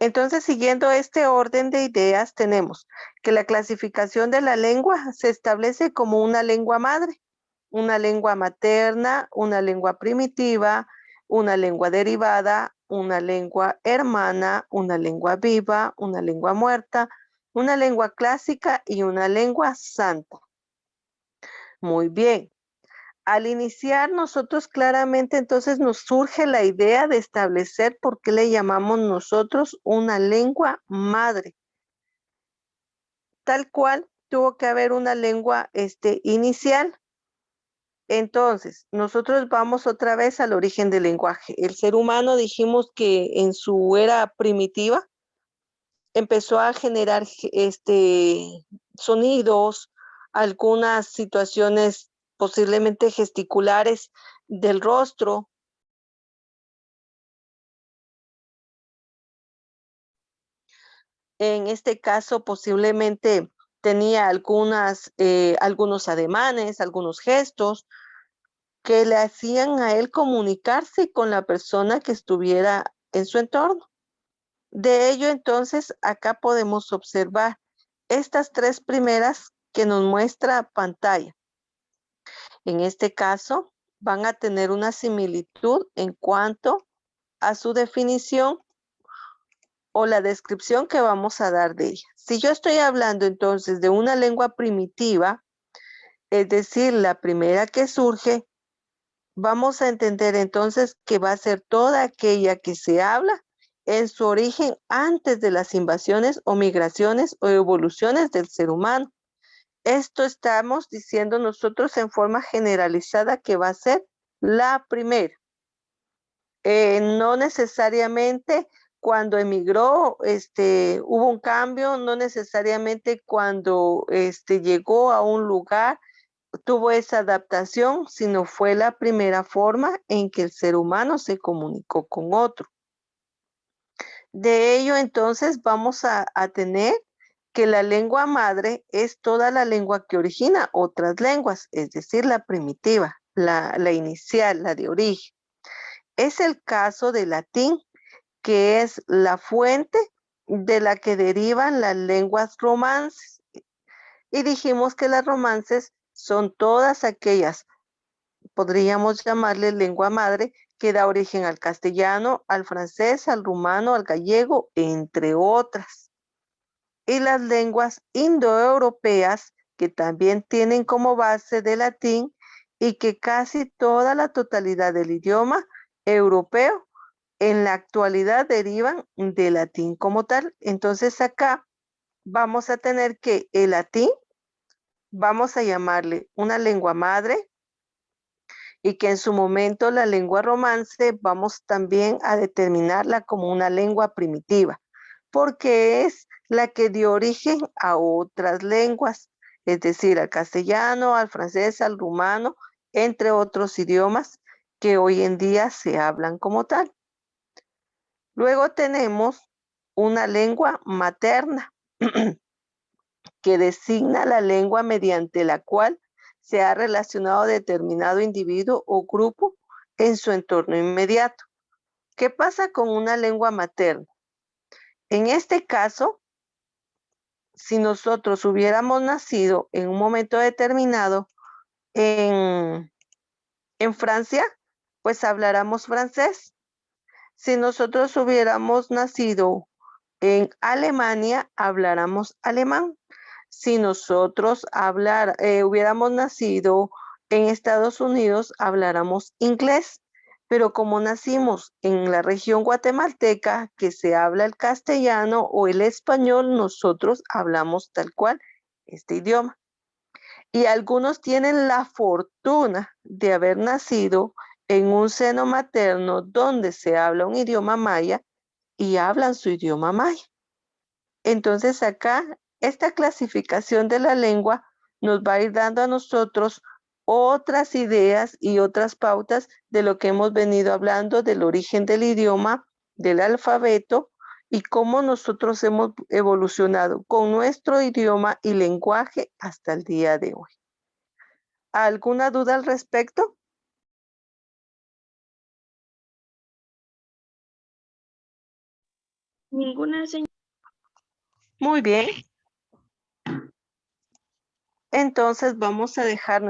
Entonces, siguiendo este orden de ideas, tenemos que la clasificación de la lengua se establece como una lengua madre, una lengua materna, una lengua primitiva, una lengua derivada, una lengua hermana, una lengua viva, una lengua muerta, una lengua clásica y una lengua santa. Muy bien. Al iniciar nosotros claramente entonces nos surge la idea de establecer por qué le llamamos nosotros una lengua madre. Tal cual tuvo que haber una lengua inicial. Entonces, nosotros vamos otra vez al origen del lenguaje. El ser humano dijimos que en su era primitiva empezó a generar sonidos, algunas situaciones posiblemente gesticulares del rostro. En este caso, posiblemente tenía algunos ademanes, algunos gestos que le hacían a él comunicarse con la persona que estuviera en su entorno. De ello, entonces, acá podemos observar estas tres primeras que nos muestra pantalla. En este caso, van a tener una similitud en cuanto a su definición o la descripción que vamos a dar de ella. Si yo estoy hablando entonces de una lengua primitiva, es decir, la primera que surge, vamos a entender entonces que va a ser toda aquella que se habla en su origen antes de las invasiones o migraciones o evoluciones del ser humano. Esto estamos diciendo nosotros en forma generalizada que va a ser la primera. No necesariamente cuando emigró, hubo un cambio, no necesariamente cuando llegó a un lugar tuvo esa adaptación, sino fue la primera forma en que el ser humano se comunicó con otro. De ello, entonces, vamos a tener que la lengua madre es toda la lengua que origina otras lenguas, es decir, la primitiva, la inicial, la de origen. Es el caso del latín, que es la fuente de la que derivan las lenguas romances. Y dijimos que las romances son todas aquellas, podríamos llamarle lengua madre, que da origen al castellano, al francés, al rumano, al gallego, entre otras. Y las lenguas indoeuropeas, que también tienen como base de latín y que casi toda la totalidad del idioma europeo en la actualidad derivan de latín como tal. Entonces acá vamos a tener que el latín, vamos a llamarle una lengua madre y que en su momento la lengua romance vamos también a determinarla como una lengua primitiva, porque es la que dio origen a otras lenguas, es decir, al castellano, al francés, al rumano, entre otros idiomas que hoy en día se hablan como tal. Luego tenemos una lengua materna, que designa la lengua mediante la cual se ha relacionado determinado individuo o grupo en su entorno inmediato. ¿Qué pasa con una lengua materna? En este caso, si nosotros hubiéramos nacido en un momento determinado en, en Francia, pues habláramos francés. Si nosotros hubiéramos nacido en Alemania, habláramos alemán. Si nosotros hubiéramos nacido en Estados Unidos, habláramos inglés. Pero como nacimos en la región guatemalteca, que se habla el castellano o el español, nosotros hablamos tal cual este idioma. Y algunos tienen la fortuna de haber nacido en un seno materno donde se habla un idioma maya y hablan su idioma maya. Entonces acá, esta clasificación de la lengua nos va a ir dando a nosotros otras ideas y otras pautas de lo que hemos venido hablando del origen del idioma, del alfabeto y cómo nosotros hemos evolucionado con nuestro idioma y lenguaje hasta el día de hoy. ¿Alguna duda al respecto? Ninguna, señora. Muy bien. Entonces vamos a dejar